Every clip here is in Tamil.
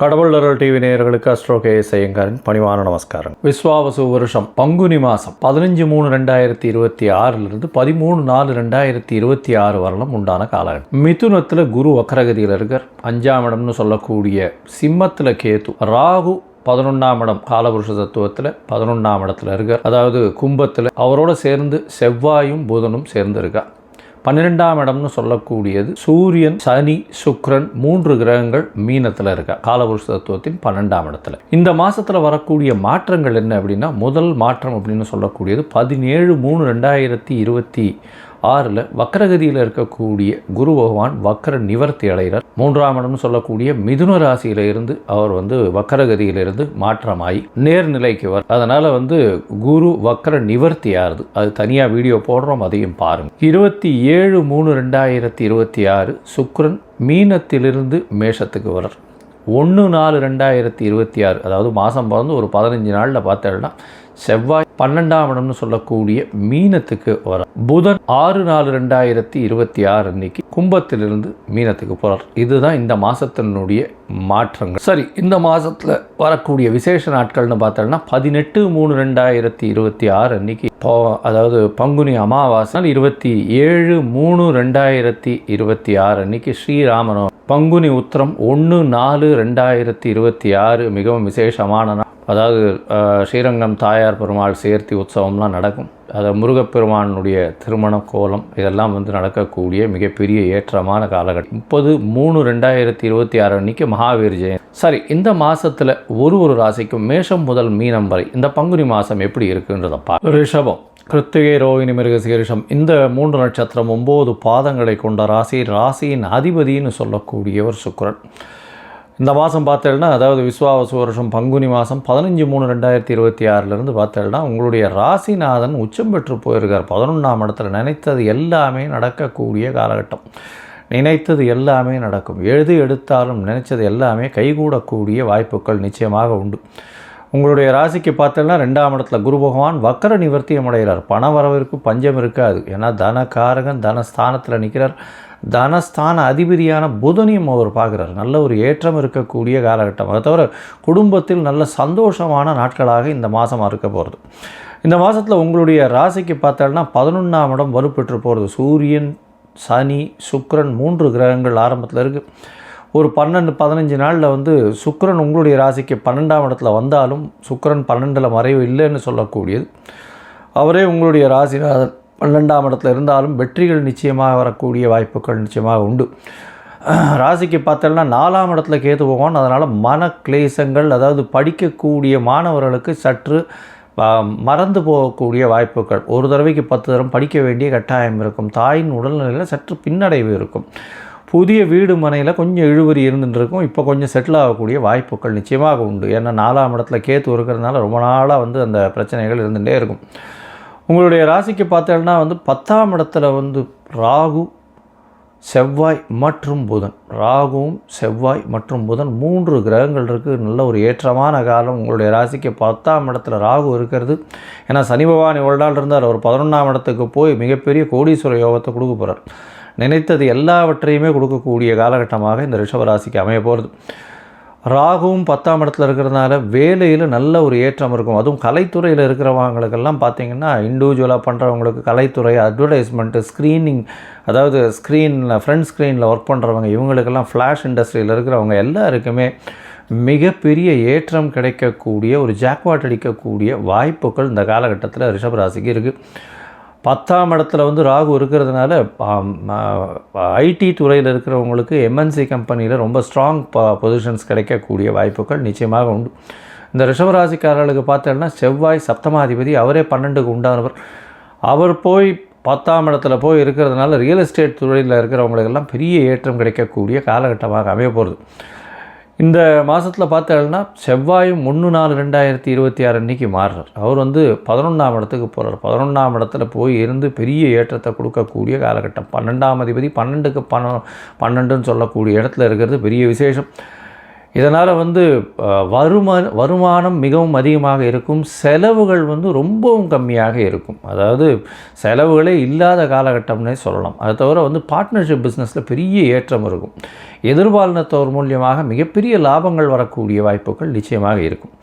கடவுள் அருள் டிவி நேயர்களுக்கு அஸ்ட்ரோ கேஎஸ் ஐயங்காரின் பணிவான நமஸ்காரம். விஸ்வாவசு வருஷம் பங்குனி மாதம் 15/3/2026 13/4/2026 வரலும் உண்டான காலகட்டம். மிதுனத்தில் குரு வக்கரகதியில் இருக்கார். 5ஆம் இடம்னு சொல்லக்கூடிய சிம்மத்தில் கேது, ராகு 11ஆம் இடம் காலபுருஷ தத்துவத்தில் 11ஆம் இடத்துல இருக்கார். அதாவது கும்பத்தில் அவரோட சேர்ந்து செவ்வாயும் புதனும் சேர்ந்து இருக்கார். 12ஆம் இடம்னு சொல்லக்கூடியது சூரியன், சனி, சுக்கிரன் 3 கிரகங்கள் மீனத்தில் இருக்கா காலபுருஷ தத்துவத்தின் 12ஆம் இடத்துல. இந்த மாதத்தில் வரக்கூடிய மாற்றங்கள் என்ன அப்படின்னா, முதல் மாற்றம் அப்படின்னு சொல்லக்கூடியது 17/3/2026 வக்கரகதியில் இருக்கக்கூடிய குரு பகவான் வக்கர நிவர்த்தி அடைகிறார். 3ஆம் இடம்னு சொல்லக்கூடிய மிதுன ராசியில இருந்து அவர் வக்கரகதியிலிருந்து மாற்றமாகி நேர்நிலைக்கு வர. அதனால் குரு வக்கர நிவர்த்தி ஆறுது. அது தனியாக வீடியோ போடுறோம், அதையும் பாருங்கள். 27/3/2026 சுக்கிரன் மீனத்திலிருந்து மேஷத்துக்கு வரார். 1/4/2026 அதாவது மாதம் பிறந்து ஒரு 15 நாளில் பார்த்தேன்னா செவ்வாய் 12ஆம் இடம்னு சொல்லக்கூடிய மீனத்துக்கு வர. புதன் 6/4/2026 அன்னைக்கு கும்பத்திலிருந்து மீனத்துக்கு போகிறார். இதுதான் இந்த மாதத்தினுடைய மாற்றங்கள். சரி, இந்த மாதத்தில் வரக்கூடிய விசேஷ நாட்கள்னு பார்த்தோம்னா 18/3/2026 அன்னைக்கு அதாவது பங்குனி அமாவாசை. 27/3/2026 அன்னைக்கு ஸ்ரீராமனோ. பங்குனி உத்திரம் 1/4/2026 மிகவும் விசேஷமான நாள். அதாவது ஸ்ரீரங்கம் தாயார் பெருமாள் சேர்த்தி உற்சவம்லாம் நடக்கும். அது முருகப்பெருமானுடைய திருமண கோலம் இதெல்லாம் நடக்கக்கூடிய மிகப்பெரிய ஏற்றமான காலகட்டம். 30/3/2026 அன்னைக்கு மகாவீர் ஜெயந்தி. சரி, இந்த மாதத்தில் ஒரு ராசிக்கும் மேஷம் முதல் மீனம் வரை இந்த பங்குனி மாதம் எப்படி இருக்குன்றதை ரிஷபம், கிருத்திகை, ரோகிணி, மிருகசீரிஷம் இந்த 3 நட்சத்திரம் 9 பாதங்களை கொண்ட ராசி. ராசியின் அதிபதினு சொல்லக்கூடியவர் சுக்கிரன். இந்த மாதம் பார்த்தேன்னா, அதாவது விஸ்வாவசு வருஷம் பங்குனி மாதம் 15/3/2026 பார்த்தேன்னா உங்களுடைய ராசிநாதன் உச்சம் பெற்று போயிருக்கார் 11ஆம் இடத்துல. நினைத்தது எல்லாமே நடக்கக்கூடிய காலகட்டம். நினைத்தது எல்லாமே நடக்கும். எது எடுத்தாலும் நினைச்சது எல்லாமே கைகூடக்கூடிய வாய்ப்புகள் நிச்சயமாக உண்டு. உங்களுடைய ராசிக்கு பார்த்தோன்னா 2ஆம் இடத்துல குரு பகவான் வக்கர நிவர்த்தியம் அடைகிறார். பண வரவிற்கு பஞ்சம் இருக்காது. ஏன்னா தனகாரகன் தனஸ்தானத்தில் நிற்கிறார். தனஸ்தான அதிபதியான புதனையும் அவர் பார்க்குறார். நல்ல ஒரு ஏற்றம் இருக்கக்கூடிய காலகட்டம். அதை தவிர குடும்பத்தில் நல்ல சந்தோஷமான நாட்களாக இந்த மாதமாக இருக்க போகிறது. இந்த மாதத்தில் உங்களுடைய ராசிக்கு பார்த்தோன்னா 11ஆம் இடம் வலுப்பெற்று போகிறது. சூரியன், சனி, சுக்கிரன் 3 கிரகங்கள் ஆரம்பத்தில் இருக்குது. ஒரு 12-15 நாளில் சுக்கிரன் உங்களுடைய ராசிக்கு 12ஆம் இடத்துல வந்தாலும் சுக்கிரன் 12இல் மறைவு இல்லைன்னு சொல்லக்கூடியது. அவரே உங்களுடைய ராசிநாதன் 12ஆம் இடத்துல இருந்தாலும் வெற்றிகள் நிச்சயமாக வரக்கூடிய வாய்ப்புகள் நிச்சயமாக உண்டு. ராசிக்கு பார்த்தோம்னா 4ஆம் இடத்துல கேது போவான். அதனால் மன கிளேசங்கள், அதாவது படிக்கக்கூடிய மாணவர்களுக்கு சற்று மறந்து போகக்கூடிய வாய்ப்புகள். ஒரு தடவைக்கு 10 தரம் படிக்க வேண்டிய கட்டாயம் இருக்கும். தாயின் உடல்நிலையில் சற்று பின்னடைவு இருக்கும். புதிய வீடு மனையில் கொஞ்சம் இழுவரி இருந்துட்டு இருக்கும். இப்போ கொஞ்சம் செட்டில் ஆகக்கூடிய வாய்ப்புகள் நிச்சயமாக உண்டு. ஏன்னா 4ஆம் இடத்துல கேத்து இருக்கிறதுனால ரொம்ப நாளாக அந்த பிரச்சனைகள் இருந்துகிட்டே இருக்கும். உங்களுடைய ராசிக்கு பார்த்தோன்னா 10ஆம் இடத்துல ராகு, செவ்வாய் மற்றும் புதன். ராகுவும் செவ்வாய் மற்றும் புதன் 3 கிரகங்கள் இருக்குது. நல்ல ஒரு ஏற்றமான காலம். உங்களுடைய ராசிக்கு 10ஆம் இடத்துல ராகு இருக்கிறது. ஏன்னா சனி பகவான் இவ்வளோ நாள் இருந்தார். ஒரு 11ஆம் இடத்துக்கு போய் மிகப்பெரிய கோடீஸ்வர யோகத்தை கொடுக்க போகிறார். நினைத்தது எல்லாவற்றையுமே கொடுக்கக்கூடிய காலகட்டமாக இந்த ரிஷபராசிக்கு அமைய போகிறது. ராகுவும் 10ஆம் இடத்துல இருக்கிறதுனால வேலையில் நல்ல ஒரு ஏற்றம் இருக்கும். அதுவும் கலைத்துறையில் இருக்கிறவங்களுக்கெல்லாம் பார்த்திங்கன்னா, இண்டிவிஜுவலாக பண்ணுறவங்களுக்கு கலைத்துறை, அட்வர்டைஸ்மெண்ட்டு, ஸ்க்ரீனிங், அதாவது ஃப்ரண்ட் ஸ்க்ரீனில் ஒர்க் பண்ணுறவங்க, இவங்களுக்கெல்லாம் ஃப்ளாஷ் இண்டஸ்ட்ரியில் இருக்கிறவங்க எல்லாருக்குமே மிகப்பெரிய ஏற்றம் கிடைக்கக்கூடிய ஒரு ஜாக்பாட் அடிக்கக்கூடிய வாய்ப்புகள் இந்த காலகட்டத்தில் ரிஷபராசிக்கு இருக்குது. 10ஆம் இடத்துல ராகு இருக்கிறதுனால ஐடி துறையில் இருக்கிறவங்களுக்கு எம்என்சி கம்பெனியில் ரொம்ப ஸ்ட்ராங் பொசிஷன்ஸ் கிடைக்கக்கூடிய வாய்ப்புகள் நிச்சயமாக உண்டு. இந்த ரிஷபராசிக்காரர்களுக்கு பார்த்தோன்னா செவ்வாய் சப்தமாதிபதி, அவரே 12க்கு உண்டானவர். அவர் போய் 10ஆம் இடத்துல போய் இருக்கிறதுனால ரியல் எஸ்டேட் துறையில் இருக்கிறவங்களுக்கெல்லாம் பெரிய ஏற்றம் கிடைக்கக்கூடிய காலகட்டமாக அமைய போகிறது. இந்த மாதத்தில் பார்த்தோன்னா செவ்வாயும் 1/4/2026 அன்றைக்கி மாறுறார். அவர் 11ஆம் இடத்துக்கு போகிறார். 11ஆம் இடத்துல போய் இருந்து பெரிய ஏற்றத்தை கொடுக்கக்கூடிய காலகட்டம். 12ஆம் அதிபதி 12க்கு 12ன்னு சொல்லக்கூடிய இடத்துல இருக்கிறது பெரிய விசேஷம். இதனால் வந்து வருமானம் மிகவும் அதிகமாக இருக்கும், செலவுகள் வந்து ரொம்பவும் கம்மியாக இருக்கும். அதாவது செலவுகளே இல்லாத காலகட்டம்னே சொல்லலாம். அது தவிர வந்து பார்ட்னர்ஷிப் பிஸ்னஸில் பெரிய ஏற்றம் இருக்கும். எதிர்பாலினத்தோர் மூலியமாக மிகப்பெரிய லாபங்கள் வரக்கூடிய வாய்ப்புகள் நிச்சயமாக இருக்கும்.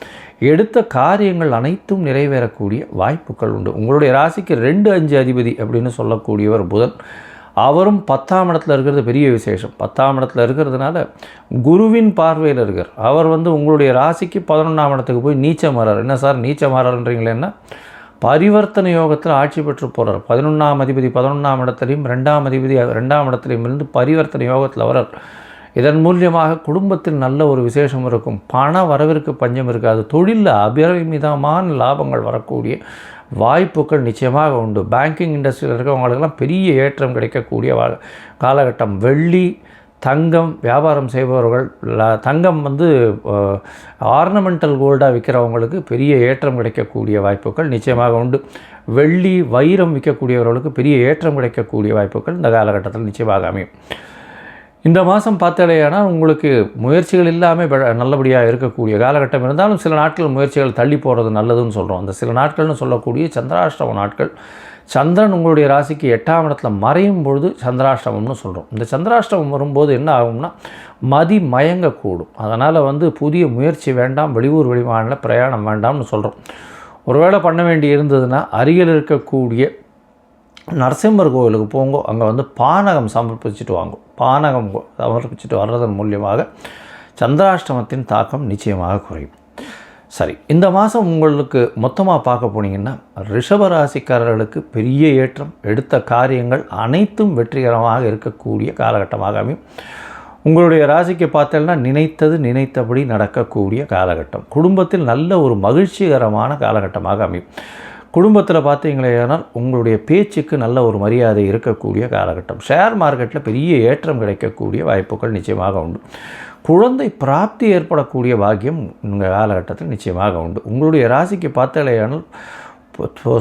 எடுத்த காரியங்கள் அனைத்தும் நிறைவேறக்கூடிய வாய்ப்புகள் உண்டு. உங்களுடைய ராசிக்கு 2-5 அதிபதி அப்படின்னு சொல்லக்கூடியவர் புதன். அவரும் 10ஆம் இடத்துல இருக்கிறது பெரிய விசேஷம். 10ஆம் இடத்துல இருக்கிறதுனால குருவின் பார்வையில் இருக்கார். அவர் வந்து உங்களுடைய ராசிக்கு 11ஆம் இடத்துக்கு போய் நீச்சமாறார். என்ன சார் நீச்சமாறாருன்றீங்களேன்னா, பரிவர்த்தனை யோகத்தில் ஆட்சி பெற்று போகிறார். 11ஆம் அதிபதி 11ஆம் இடத்துலையும் 2ஆம் அதிபதி 2ஆம் இடத்துலையும் இருந்து பரிவர்த்தனை யோகத்தில் வரார். இதன் மூலியமாக குடும்பத்தில் நல்ல ஒரு விசேஷம் இருக்கும். பண வரவிற்கு பஞ்சம் இருக்காது. தொழிலில் அபரிமிதமான லாபங்கள் வரக்கூடிய வாய்ப்புகள் நிச்சயமாக உண்டு. பேங்கிங் இண்டஸ்ட்ரியில் இருக்கிறவங்களுக்கெல்லாம் பெரிய ஏற்றம் கிடைக்கக்கூடிய காலகட்டம். வெள்ளி தங்கம் வியாபாரம் செய்பவர்கள், தங்கம் வந்து ஆர்னமெண்டல் கோல்டாக விற்கிறவங்களுக்கு பெரிய ஏற்றம் கிடைக்கக்கூடிய வாய்ப்புகள் நிச்சயமாக உண்டு. வெள்ளி வைரம் விற்கக்கூடியவர்களுக்கு பெரிய ஏற்றம் கிடைக்கக்கூடிய வாய்ப்புகள் இந்த காலகட்டத்தில் நிச்சயமாக அமையும். இந்த மாதம் பார்த்தாலேயானால் உங்களுக்கு முயற்சிகள் இல்லாமல் நல்லபடியாக இருக்கக்கூடிய காலகட்டம் இருந்தாலும் சில நாட்கள் முயற்சிகள் தள்ளி போகிறது நல்லதுன்னு சொல்கிறோம். அந்த சில நாட்கள்னு சொல்லக்கூடிய சந்திராஷ்டம நாட்கள். சந்திரன் உங்களுடைய ராசிக்கு 8ஆம் இடத்துல மறையும் பொழுது சந்திராஷ்டமம்னு சொல்கிறோம். இந்த சந்திராஷ்டமம் வரும்போது என்ன ஆகும்னா மயங்கக்கூடும். அதனால் வந்து புதிய முயற்சி வேண்டாம், வெளியூர் வெளிமாநில பிரயாணம் வேண்டாம்னு சொல்கிறோம். ஒருவேளை பண்ண வேண்டி இருந்ததுன்னா அருகில் இருக்கக்கூடிய நரசிம்மர் கோவிலுக்கு போங்க. அங்கே வந்து பானகம் சமர்ப்பிச்சுட்டு வாங்க. பானகம் சமர்ப்பிச்சுட்டு வர்றதன் மூலியமாக சந்திராஷ்டமத்தின் தாக்கம் நிச்சயமாக குறையும். சரி, இந்த மாதம் உங்களுக்கு மொத்தமாக பார்க்க போனீங்கன்னா ரிஷபராசிக்காரர்களுக்கு பெரிய ஏற்றம். எடுத்த காரியங்கள் அனைத்தும் வெற்றிகரமாக இருக்கக்கூடிய காலகட்டமாக அமையும். உங்களுடைய ராசிக்கு பார்த்தீங்கன்னா நினைத்தபடி நடக்கக்கூடிய காலகட்டம். குடும்பத்தில் நல்ல ஒரு மகிழ்ச்சிகரமான காலகட்டமாக அமையும். குடும்பத்தில் பார்த்தீங்களேனால் உங்களுடைய பேச்சுக்கு நல்ல ஒரு மரியாதை இருக்கக்கூடிய காலகட்டம். ஷேர் மார்க்கெட்டில் பெரிய ஏற்றம் கிடைக்கக்கூடிய வாய்ப்புகள் நிச்சயமாக உண்டு. குழந்தை பிராப்தி ஏற்படக்கூடிய பாக்கியம் இந்த காலகட்டத்தில் நிச்சயமாக உண்டு. உங்களுடைய ராசிக்கு பார்த்தாலேயானால்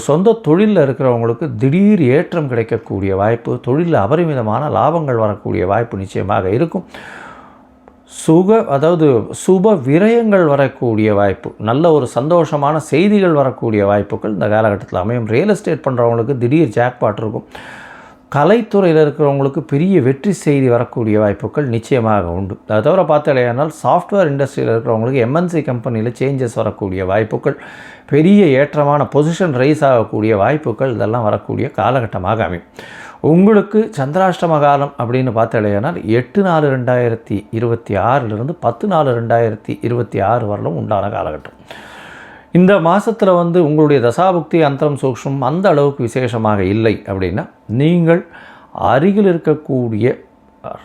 சொந்த தொழிலில் இருக்கிறவங்களுக்கு திடீர் ஏற்றம் கிடைக்கக்கூடிய வாய்ப்பு, தொழிலில் அபரிமிதமான லாபங்கள் வரக்கூடிய வாய்ப்பு நிச்சயமாக இருக்கும். சுப விரயங்கள் வரக்கூடிய வாய்ப்பு, நல்ல ஒரு சந்தோஷமான செய்திகள் வரக்கூடிய வாய்ப்புகள் இந்த காலகட்டத்தில் அமையும். ரியல் எஸ்டேட் பண்ணுறவங்களுக்கு திடீர் ஜாக்பாட் இருக்கும். கலைத்துறையில் இருக்கிறவங்களுக்கு பெரிய வெற்றி செய்தி வரக்கூடிய வாய்ப்புகள் நிச்சயமாக உண்டு. அதை தவிர பார்த்தாலேயானால் சாஃப்ட்வேர் இண்டஸ்ட்ரியில் இருக்கிறவங்களுக்கு எம்என்சி கம்பெனியில் சேஞ்சஸ் வரக்கூடிய வாய்ப்புகள், பெரிய ஏற்றமான பொசிஷன் ரைஸ் ஆகக்கூடிய வாய்ப்புகள் இதெல்லாம் வரக்கூடிய காலகட்டமாக அமையும். உங்களுக்கு சந்திராஷ்டம காலம் அப்படின்னு பார்த்தாலேயானால் 8/4/2026 10/4/2026 வரலும் உண்டான காலகட்டம். இந்த மாதத்தில் வந்து உங்களுடைய தசாபுக்தி அந்தரம் சூக்ஷ்மம் அந்த அளவுக்கு விசேஷமாக இல்லை அப்படின்னா நீங்கள் அருகில் இருக்கக்கூடிய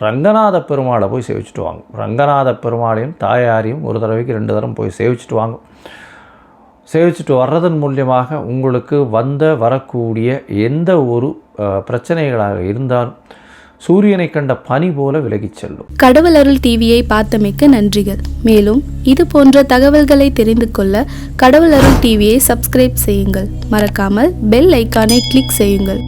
ரங்கநாத பெருமாளை போய் சேவிச்சுட்டு வாங்க. ரங்கநாத பெருமாளையும் தாயாரையும் ஒரு தடவைக்கு 2 தரம் போய் சேவிச்சுட்டு வாங்க. சேவிச்சுட்டு வர்றதன் மூலியமாக உங்களுக்கு வரக்கூடிய எந்த ஒரு பிரச்சனைகளாக இருந்தாலும் சூரியனை கண்ட பனி போல விலகிச் செல்லும். கடவுள் அருள் டிவியை பார்த்தமைக்கு நன்றிகள். மேலும் இது போன்ற தகவல்களை தெரிந்து கொள்ள கடவுள் அருள் டிவியை சப்ஸ்கிரைப் செய்யுங்கள். மறக்காமல் பெல் ஐக்கானை கிளிக் செய்யுங்கள்.